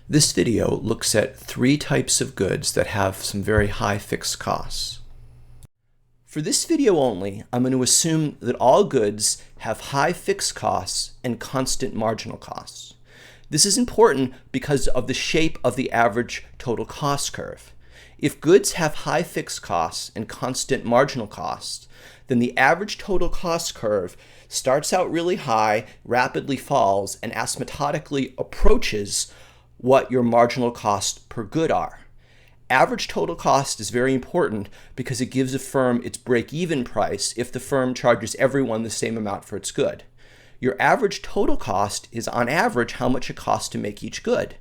This video looks at three types of goods that have some very high fixed costs. For this video only, I'm going to assume that all goods have high fixed costs and constant marginal costs. This is important because of the shape of the average total cost curve. If goods have high fixed costs and constant marginal costs, then the average total cost curve starts out really high, rapidly falls, and asymptotically approaches what your marginal costs per good are. Average total cost is very important because it gives a firm its break-even price if the firm charges everyone the same amount for its good. Your average total cost is on average how much it costs to make each good.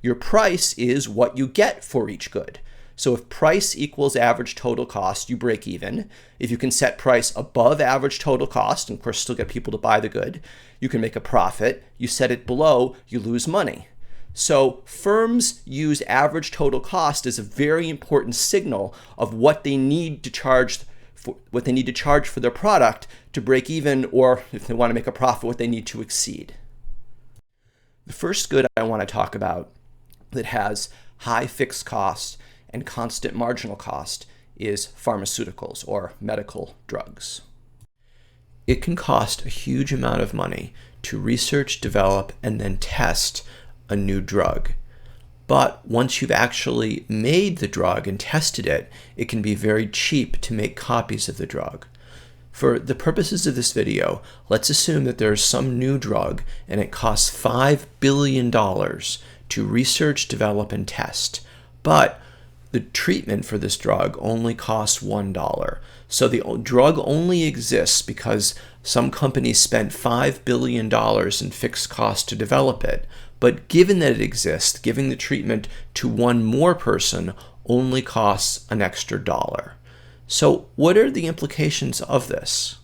Your price is what you get for each good. So if price equals average total cost, you break even. If you can set price above average total cost, and of course still get people to buy the good, you can make a profit. You set it below, you lose money. So firms use average total cost as a very important signal of what they need to charge for their product to break even, or if they want to make a profit, what they need to exceed. The first good I want to talk about that has high fixed costs and constant marginal cost is pharmaceuticals, or medical drugs. It can cost a huge amount of money to research, develop, and then test a new drug. But once you've actually made the drug and tested it, it can be very cheap to make copies of the drug. For the purposes of this video, let's assume that there's some new drug and it costs $5 billion to research, develop, and test. But the treatment for this drug only costs $1. So the drug only exists because some companies spent $5 billion in fixed costs to develop it. But given that it exists, giving the treatment to one more person only costs an extra $1. So what are the implications of this?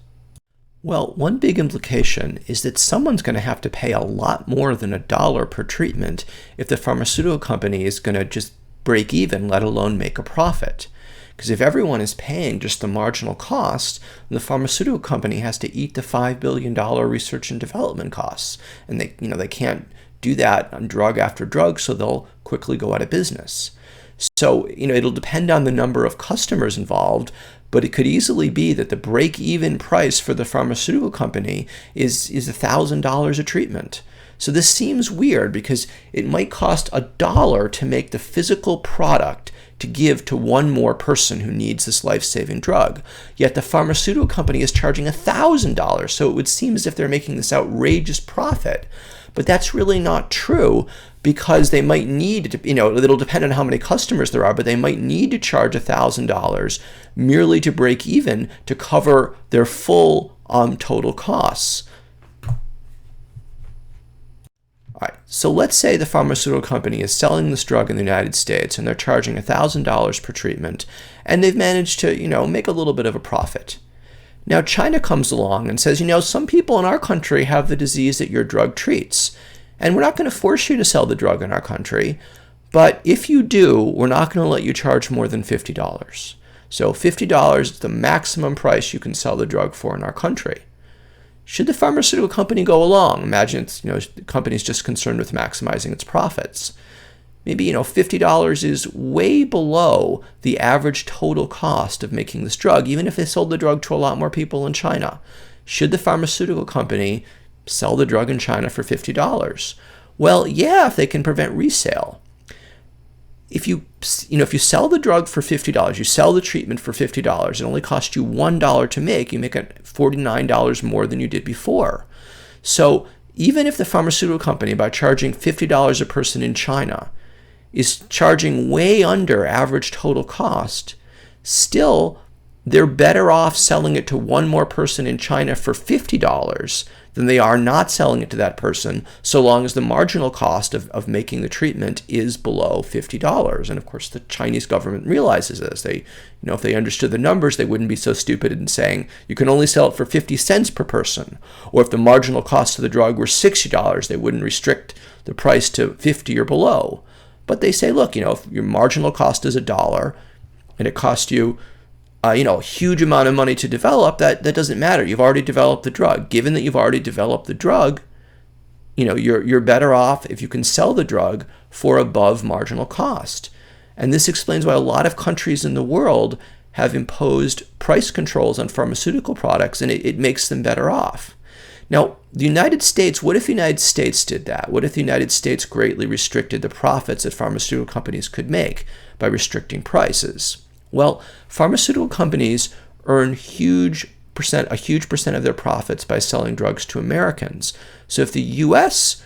Well, one big implication is that someone's going to have to pay a lot more than $1 per treatment if the pharmaceutical company is going to just break even, let alone make a profit. Because if everyone is paying just the marginal cost, the pharmaceutical company has to eat the $5 billion research and development costs. And they can't do that on drug after drug, so they'll quickly go out of business. So, it'll depend on the number of customers involved, but it could easily be that the break-even price for the pharmaceutical company is $1,000 a treatment. So this seems weird because it might cost $1 to make the physical product to give to one more person who needs this life-saving drug. Yet the pharmaceutical company is charging $1,000, so it would seem as if they're making this outrageous profit. But that's really not true because they might need to, it'll depend on how many customers there are, but they might need to charge $1,000 merely to break even to cover their full total costs. All right, so let's say the pharmaceutical company is selling this drug in the United States and they're charging $1,000 per treatment, and they've managed to, make a little bit of a profit. Now China comes along and says, some people in our country have the disease that your drug treats, and we're not going to force you to sell the drug in our country, but if you do, we're not going to let you charge more than $50. So $50 is the maximum price you can sell the drug for in our country. Should the pharmaceutical company go along? Imagine the company's just concerned with maximizing its profits. Maybe, $50 is way below the average total cost of making this drug, even if they sold the drug to a lot more people in China. Should the pharmaceutical company sell the drug in China for $50? Well, yeah, if they can prevent resale. If you sell the drug for $50, you sell the treatment for $50, it only costs you $1 to make, you make it $49 more than you did before. So even if the pharmaceutical company, by charging $50 a person in China, is charging way under average total cost, still they're better off selling it to one more person in China for $50 than they are not selling it to that person, so long as the marginal cost of making the treatment is below $50. And of course the Chinese government realizes this. If they understood the numbers, they wouldn't be so stupid in saying you can only sell it for 50 cents per person. Or if the marginal cost of the drug were $60, they wouldn't restrict the price to 50 or below. But they say, look, if your marginal cost is $1 and it costs you a huge amount of money to develop, that doesn't matter. You've already developed the drug. Given that you've already developed the drug, you're better off if you can sell the drug for above marginal cost. And this explains why a lot of countries in the world have imposed price controls on pharmaceutical products, and it makes them better off. Now, the United States, what if the United States did that? What if the United States greatly restricted the profits that pharmaceutical companies could make by restricting prices? Well, pharmaceutical companies earn a huge percent of their profits by selling drugs to Americans. So if the U.S.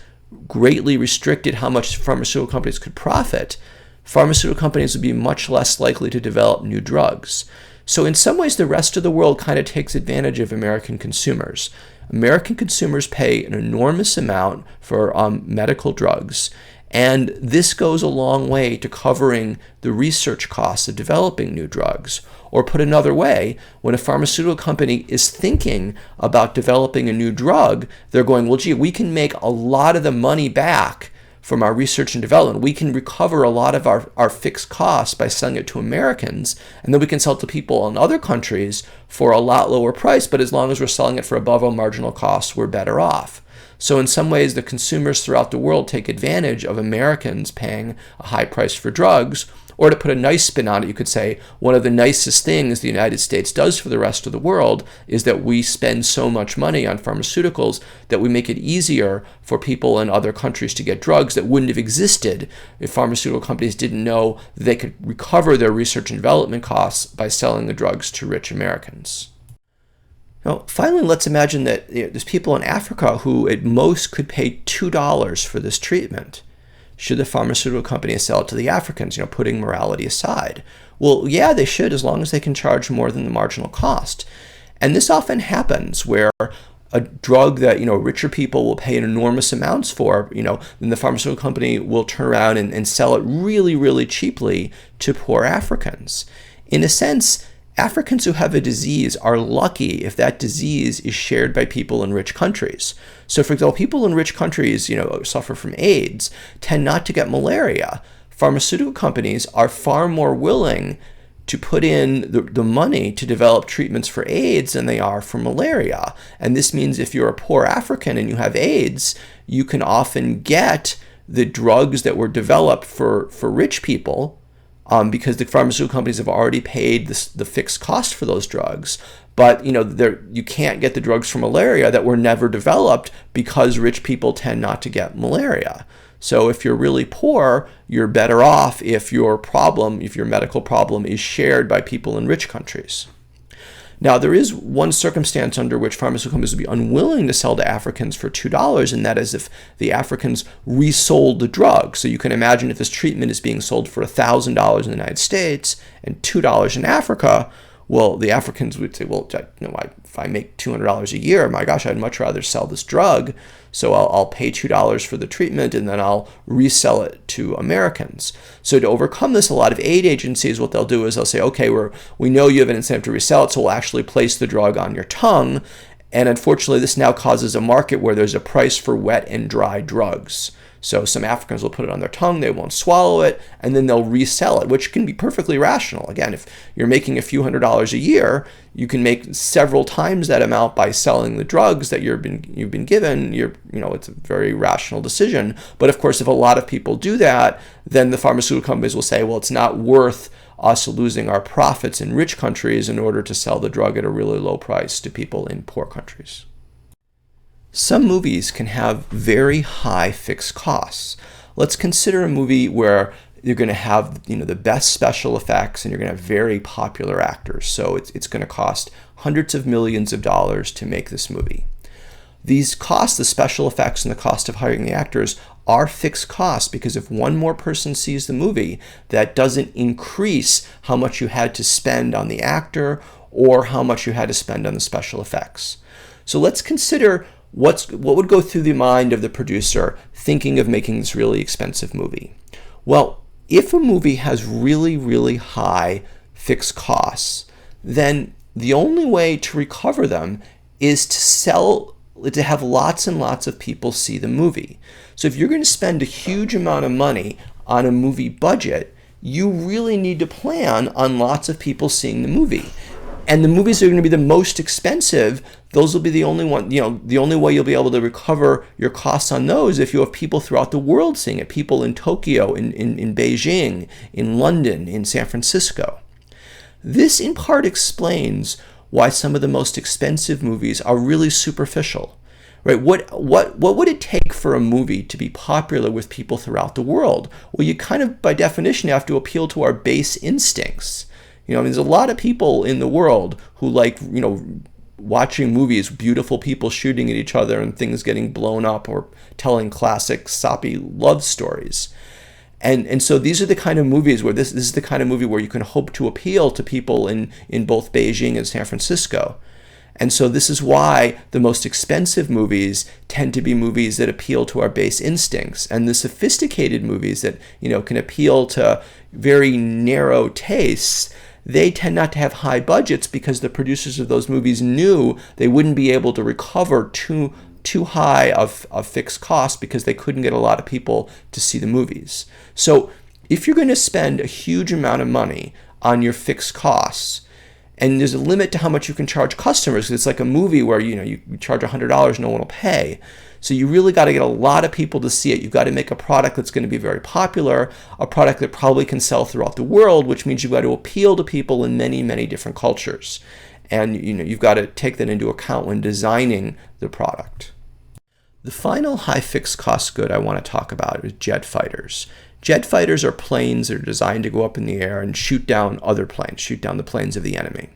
greatly restricted how much pharmaceutical companies could profit, pharmaceutical companies would be much less likely to develop new drugs. So in some ways, the rest of the world kind of takes advantage of American consumers. American consumers pay an enormous amount for medical drugs, and this goes a long way to covering the research costs of developing new drugs. Or put another way, when a pharmaceutical company is thinking about developing a new drug, they're going, well, gee, we can make a lot of the money back from our research and development. We can recover a lot of our fixed costs by selling it to Americans, and then we can sell it to people in other countries for a lot lower price, but as long as we're selling it for above our marginal costs, we're better off. So in some ways, the consumers throughout the world take advantage of Americans paying a high price for drugs. Or to put a nice spin on it, you could say one of the nicest things the United States does for the rest of the world is that we spend so much money on pharmaceuticals that we make it easier for people in other countries to get drugs that wouldn't have existed if pharmaceutical companies didn't know they could recover their research and development costs by selling the drugs to rich Americans. Now, finally, let's imagine that there's people in Africa who at most could pay $2 for this treatment. Should the pharmaceutical company sell it to the Africans, putting morality aside? Well, yeah, they should, as long as they can charge more than the marginal cost. And this often happens where a drug that, richer people will pay enormous amounts for, then the pharmaceutical company will turn around and sell it really, really cheaply to poor Africans. In a sense, Africans who have a disease are lucky if that disease is shared by people in rich countries. So, for example, people in rich countries, suffer from AIDS, tend not to get malaria. Pharmaceutical companies are far more willing to put in the money to develop treatments for AIDS than they are for malaria. And this means if you're a poor African and you have AIDS, you can often get the drugs that were developed for rich people, because the pharmaceutical companies have already paid the fixed cost for those drugs. But you can't get the drugs for malaria that were never developed because rich people tend not to get malaria. So if you're really poor, you're better off if your medical problem is shared by people in rich countries. Now, there is one circumstance under which pharmaceutical companies would be unwilling to sell to Africans for $2, and that is if the Africans resold the drug. So you can imagine if this treatment is being sold for $1,000 in the United States and $2 in Africa, well, the Africans would say, well, if I make $200 a year, my gosh, I'd much rather sell this drug. So I'll pay $2 for the treatment and then I'll resell it to Americans. So to overcome this, a lot of aid agencies, what they'll do is they'll say, okay, we know you have an incentive to resell it, so we'll actually place the drug on your tongue. And unfortunately, this now causes a market where there's a price for wet and dry drugs. So some Africans will put it on their tongue, they won't swallow it, and then they'll resell it, which can be perfectly rational. Again, if you're making a few $100s a year, you can make several times that amount by selling the drugs that you've been given. It's a very rational decision. But of course, if a lot of people do that, then the pharmaceutical companies will say, well, it's not worth us losing our profits in rich countries in order to sell the drug at a really low price to people in poor countries. Some movies can have very high fixed costs. Let's consider a movie where you're going to have the best special effects and you're going to have very popular actors. So it's going to cost hundreds of millions of dollars to make this movie. These costs, the special effects and the cost of hiring the actors, are fixed costs because if one more person sees the movie, that doesn't increase how much you had to spend on the actor or how much you had to spend on the special effects. So let's consider what would go through the mind of the producer thinking of making this really expensive movie. Well, if a movie has really, really high fixed costs, then the only way to recover them is to have lots and lots of people see the movie. So if you're going to spend a huge amount of money on a movie budget, you really need to plan on lots of people seeing the movie. And the movies that are going to be the most expensive, those will be the only one, the only way you'll be able to recover your costs on those if you have people throughout the world seeing it, people in Tokyo, in Beijing, in London, in San Francisco. This in part explains why some of the most expensive movies are really superficial. Right? What would it take for a movie to be popular with people throughout the world? Well, you kind of, by definition, have to appeal to our base instincts. There's a lot of people in the world who like, watching movies, beautiful people shooting at each other and things getting blown up, or telling classic soppy love stories. And so these are the kind of movies where this is the kind of movie where you can hope to appeal to people in both Beijing and San Francisco. And so this is why the most expensive movies tend to be movies that appeal to our base instincts. And the sophisticated movies that, can appeal to very narrow tastes, they tend not to have high budgets because the producers of those movies knew they wouldn't be able to recover too high of fixed costs because they couldn't get a lot of people to see the movies. So if you're going to spend a huge amount of money on your fixed costs, and there's a limit to how much you can charge customers, it's like a movie where you charge $100, no one will pay. So you really got to get a lot of people to see it. You've got to make a product that's going to be very popular, a product that probably can sell throughout the world, which means you've got to appeal to people in many, many different cultures. And you've got to take that into account when designing the product. The final high fixed cost good I want to talk about is jet fighters. Jet fighters are planes that are designed to go up in the air and shoot down other planes, shoot down the planes of the enemy.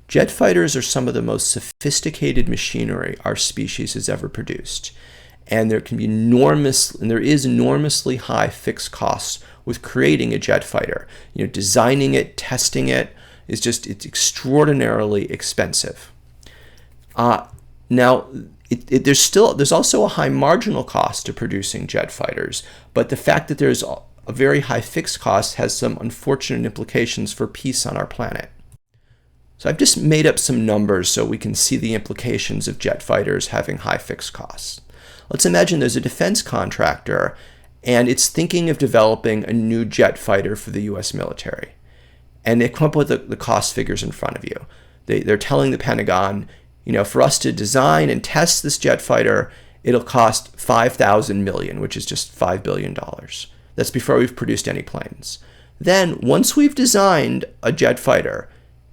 Jet fighters are some of the most sophisticated machinery our species has ever produced. And there is enormously high fixed costs with creating a jet fighter. Designing it, testing it, it's extraordinarily expensive. Now, there's also a high marginal cost to producing jet fighters, but the fact that there's a very high fixed cost has some unfortunate implications for peace on our planet. So I've just made up some numbers so we can see the implications of jet fighters having high fixed costs. Let's imagine there's a defense contractor and it's thinking of developing a new jet fighter for the US military. And they come up with the cost figures in front of you. They're telling the Pentagon, for us to design and test this jet fighter, it'll cost $5,000 million, which is just $5 billion. That's before we've produced any planes. Then, once we've designed a jet fighter,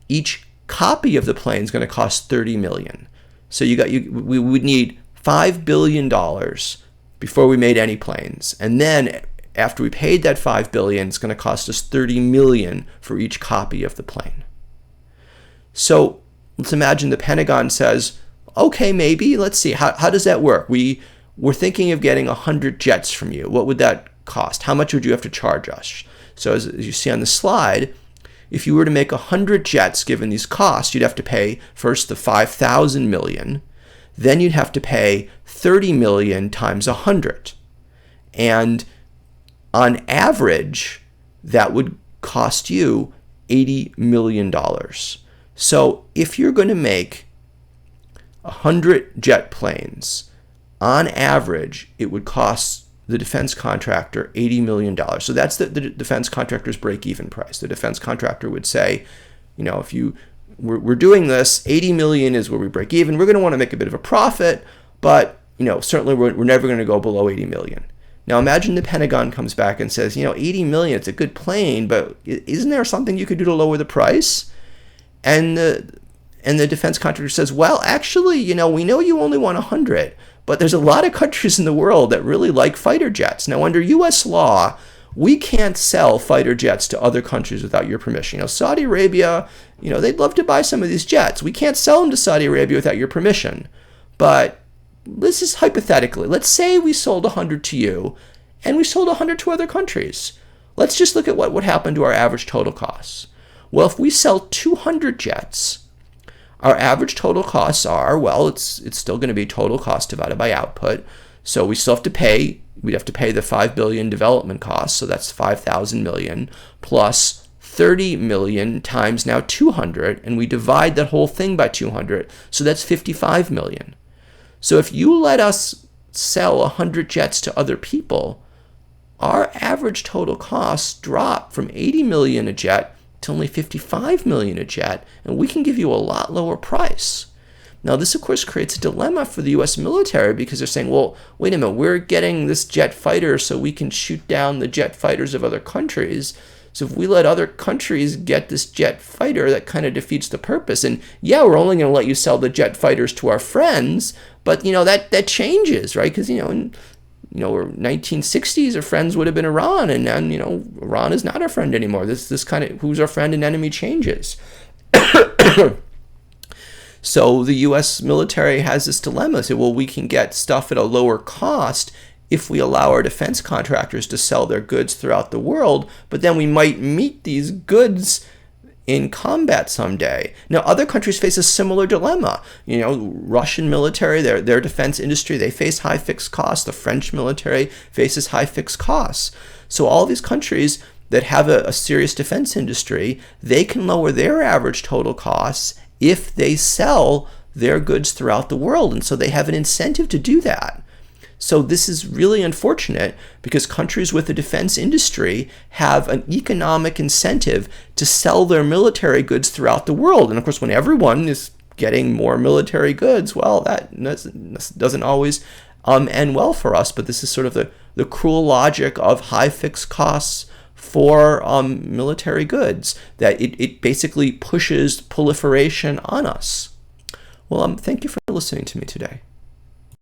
each copy of the plane is going to cost $30 million. So we would need $5 billion before we made any planes. And then, after we paid that $5 billion, it's going to cost us $30 million for each copy of the plane. So, let's imagine the Pentagon says, okay, maybe, let's see, how does that work? We're thinking of getting 100 jets from you. What would that cost? How much would you have to charge us? So as you see on the slide, if you were to make 100 jets given these costs, you'd have to pay first the $5,000 million, then you'd have to pay $30 million times 100. And on average, that would cost you $80 million. So if you're going to make 100 jet planes, on average, it would cost the defense contractor $80 million. So that's the defense contractor's break-even price. The defense contractor would say, if we're doing this, $80 million is where we break even. We're going to want to make a bit of a profit, but certainly we're never going to go below $80 million. Now imagine the Pentagon comes back and says, $80 million, it's a good plane, but isn't there something you could do to lower the price? And the defense contractor says, well, actually, we know you only want 100, but there's a lot of countries in the world that really like fighter jets. Now, under U.S. law, we can't sell fighter jets to other countries without your permission. Saudi Arabia, they'd love to buy some of these jets. We can't sell them to Saudi Arabia without your permission. But this is hypothetically. Let's say we sold 100 to you, and we sold 100 to other countries. Let's just look at what would happen to our average total costs. Well, if we sell 200 jets, our average total costs are, it's still going to be total cost divided by output. So we'd have to pay the $5 billion development costs. So that's $5,000 million plus $30 million times now 200. And we divide that whole thing by 200. So that's $55 million. So if you let us sell 100 jets to other people, our average total costs drop from $80 million a jet to only 55 million a jet, and we can give you a lot lower price. Now, this, of course, creates a dilemma for the U.S. military because they're saying, well, wait a minute, we're getting this jet fighter so we can shoot down the jet fighters of other countries. So if we let other countries get this jet fighter, that kind of defeats the purpose. And yeah, we're only going to let you sell the jet fighters to our friends, but, that changes, right? Because, in 1960s, our friends would have been Iran, and then, Iran is not our friend anymore. This kind of who's our friend and enemy changes. So the U.S. military has this dilemma. Say, well, we can get stuff at a lower cost if we allow our defense contractors to sell their goods throughout the world, but then we might meet these goods in combat someday. Now, other countries face a similar dilemma. Russian military, their defense industry, they face high fixed costs. The French military faces high fixed costs. So all these countries that have a serious defense industry, they can lower their average total costs if they sell their goods throughout the world. And so they have an incentive to do that. So this is really unfortunate because countries with a defense industry have an economic incentive to sell their military goods throughout the world. And of course, when everyone is getting more military goods, well, that doesn't always end well for us. But this is sort of the cruel logic of high fixed costs for military goods, that it basically pushes proliferation on us. Well, thank you for listening to me today.